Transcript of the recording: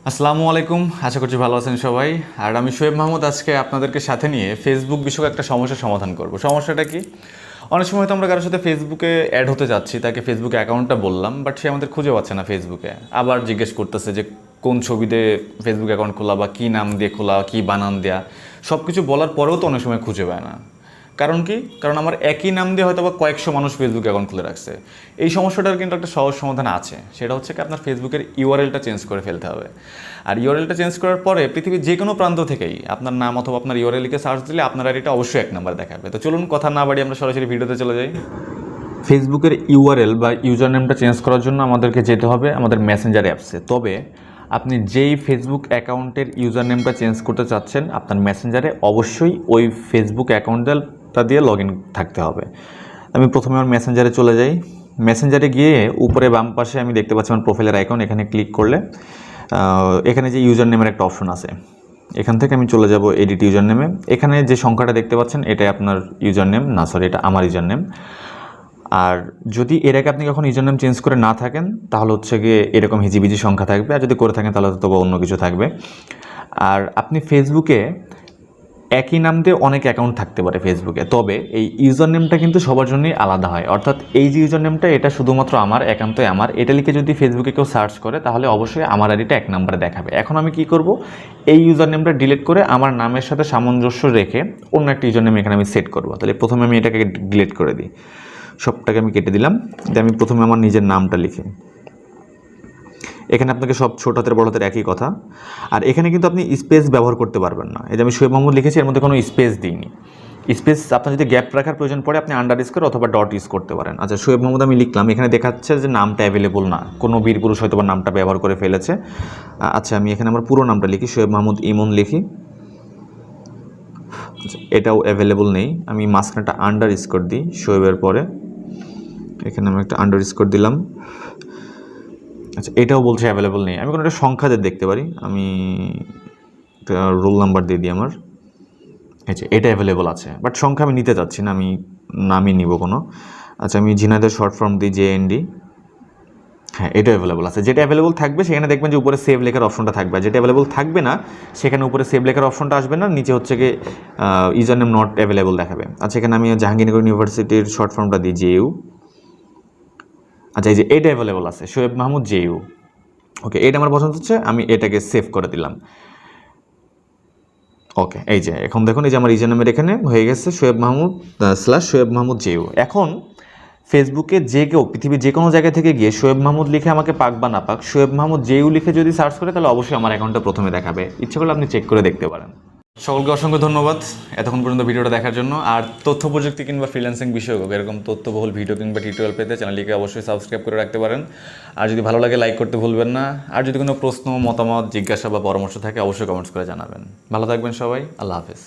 আসসালামু আলাইকুম, আশা করছি ভালো আছেন সবাই। আর আমি শোয়েব মাহমুদ আজকে আপনাদেরকে সাথে নিয়ে ফেসবুক বিষয়ক একটা সমস্যার সমাধান করব। সমস্যাটা কি? অনেক সময় তো আমরা কারোর সাথে ফেসবুকে অ্যাড হতে যাচ্ছি, তাকে ফেসবুক অ্যাকাউন্টটা বললাম, বাট সে আমাদের খুঁজে পাচ্ছে না ফেসবুকে। আবার জিজ্ঞেস করতেছে যে কোন ছবিতে ফেসবুক অ্যাকাউন্ট খোলা বা কী নাম দিয়ে খোলা, কী বানান দেয়া, সব কিছু বলার পরেও তো অনেক সময় খুঁজে পায় না। কারণ কি? কারণ আমার একই নাম দিয়ে হয়তো বা কয়েকশো মানুষ ফেসবুক অ্যাকাউন্ট খুলে রাখছে। এই সমস্যাটার কিন্তু একটা সহজ সমাধান আছে, সেটা হচ্ছে কি আপনার ফেসবুকের ইউআরএলটা চেঞ্জ করে ফেলতে হবে। আর ইউআরএলটা চেঞ্জ করার পরে পৃথিবীর যে কোনো প্রান্ত থেকেই আপনার নাম অথবা আপনার ইউআরএল লিখে সার্চ দিলে আপনার আইডিটা অবশ্যই এক নাম্বার দেখাবে। তো চলুন কথা না বাড়ি আমরা সরাসরি ভিডিওতে চলে যাই। ফেসবুকের ইউআরএল বা ইউজার নেমটা চেঞ্জ করার জন্য আমাদেরকে যেতে হবে আমাদের মেসেঞ্জার অ্যাপসে। তবে আপনি যেই ফেসবুক অ্যাকাউন্টের ইউজার নেমটা চেঞ্জ করতে চাচ্ছেন, আপনার মেসেঞ্জারে অবশ্যই ওই ফেসবুক অ্যাকাউন্টটা দিয়ে লগ ইন থাকতে হবে। আমি প্রথমে আমার মেসেঞ্জারে চলে যাই। মেসেঞ্জারে গিয়ে উপরে বাম পাশে আমি দেখতে পাচ্ছি আমার প্রোফাইলের আইকন, এখানে ক্লিক করলে এখানে যে ইউজার নেমের একটা অপশন আছে, এখান থেকে আমি চলে যাব এডিট ইউজার নেমে। এখানে যে সংখ্যাটা দেখতে পাচ্ছেন এটাই আপনার ইউজার নেম, না সরি, এটা আমার ইউজার নেম। আর যদি এর আগে আপনি কখন ইউজার নেম চেঞ্জ করে না থাকেন তাহলে হচ্ছে গিয়ে এরকম হিজিবিজি সংখ্যা থাকবে, আর যদি করে থাকেন তাহলে তো অন্য কিছু থাকবে। আর আপনি ফেসবুকে একই নাম দিয়ে অনেক অ্যাকাউন্ট থাকতে পারে ফেসবুকে, তবে এই ইউজার নেমটা কিন্তু সবার জন্যই আলাদা হয়। অর্থাৎ এই যে ইউজার নেমটা, এটা শুধুমাত্র আমার, একান্তই আমার। এটা লিখে যদি ফেসবুকে কেউ সার্চ করে তাহলে অবশ্যই আমার আইডিটা এক নাম্বারে দেখাবে। এখন আমি কি করব, এই ইউজার নেমটা ডিলিট করে আমার নামের সাথে সামঞ্জস্য রেখে অন্য একটা ইউজার নেম এখানে আমি সেট করব। তাহলে প্রথমে আমি এটাকে ডিলিট করে দিই, সবটাকে আমি কেটে দিলাম। আমি প্রথমে আমার নিজের নামটা লিখি। এখানে আপনাকে সব ছোট হাতের বড় হাতের একই কথা। আর এখানে কিন্তু আপনি স্পেস ব্যবহার করতে পারবেন না। এই যে আমি শোয়েব মাহমুদ লিখেছি, এর মধ্যে কোনো স্পেস দিইনি। স্পেস আপনার যদি গ্যাপ রাখার প্রয়োজন পড়ে আপনি আন্ডারস্কোর অথবা ডট ইউজ করতে পারেন। আচ্ছা, শোয়েব মাহমুদ আমি লিখলাম, এখানে দেখাচ্ছে যে নামটা অ্যাভেলেবল না, কোনো বীর পুরুষ হয়তো বা নামটা ব্যবহার করে ফেলেছে। আচ্ছা, আমি এখানে আমার পুরো নামটা লিখি, শোয়েব মাহমুদ ইমন লিখি। আচ্ছা, এটাও অ্যাভেলেবল নেই। আমি মাঝখানে একটা আন্ডারস্কোর দিই শোয়েবের পরে, এখানে আমি একটা আন্ডারস্কোর দিলাম। আচ্ছা, এটাও বলছে অ্যাভেলেবল নেই। আমি কোনো একটা সংখ্যা দেখতে পারি, আমি একটা রোল নাম্বার দিয়ে দিই আমার। আচ্ছা, এটা অ্যাভেলেবল আছে, বাট সংখ্যা আমি নিতে চাচ্ছি না, আমি নামই নিব কোনো। আচ্ছা, আমি ঝিনাইদের শর্ট ফর্ম দিই JND। হ্যাঁ, এটা অ্যাভেলেবল আছে। যেটা অ্যাভেলেবল থাকবে সেখানে দেখবেন যে উপরে সেভ লেখার অপশনটা থাকবে, আর যেটা অ্যাভেলেবল থাকবে না সেখানে উপরে সেভ লেখার অপশনটা আসবে না, নিচে হচ্ছে কি ইউজার নেম নট অ্যাভেলেবল দেখাবে। আচ্ছা, এখানে আমি জাহাঙ্গীরনগর ইউনিভার্সিটির শর্ট ফর্মটা দিই JU। আচ্ছা, এই যে এটা অ্যাভেলেবল আছে, শোয়েব মাহমুদ JU। ওকে, এটা আমার পছন্দ হচ্ছে, আমি এটাকে সেভ করে দিলাম। ওকে, এই যে এখন দেখুন, এই যে আমার ইউজার নেমের এখানে হয়ে গেছে শোয়েব মাহমুদ /শোয়েব মাহমুদ JU। এখন ফেসবুকে যে কেউ পৃথিবীর যে কোনো জায়গা থেকে গিয়ে শোয়েব মাহমুদ লিখে আমাকে পাক বা না পাক, শোয়েব মাহমুদ JU লিখে যদি সার্চ করে তাহলে অবশ্যই আমার অ্যাকাউন্টটা প্রথমে দেখাবে। ইচ্ছে করলে আপনি চেক করে দেখতে পারেন। সকলকে অসংখ্য ধন্যবাদ এতক্ষণ পর্যন্ত ভিডিওটা দেখার জন্য। আর তথ্য প্রযুক্তি কিংবা ফ্রিল্যান্সিং বিষয়ক এরকম তথ্যবহুল ভিডিও কিংবা টিউটোরিয়াল পেতে চ্যানেলটিকে অবশ্যই সাবস্ক্রাইব করে রাখতে পারেন। আর যদি ভালো লাগে লাইক করতে ভুলবেন না। আর যদি কোনো প্রশ্ন, মতামত, জিজ্ঞাসা বা পরামর্শ থাকে অবশ্যই কমেন্টস করে জানাবেন। ভালো থাকবেন সবাই, আল্লাহ হাফেজ।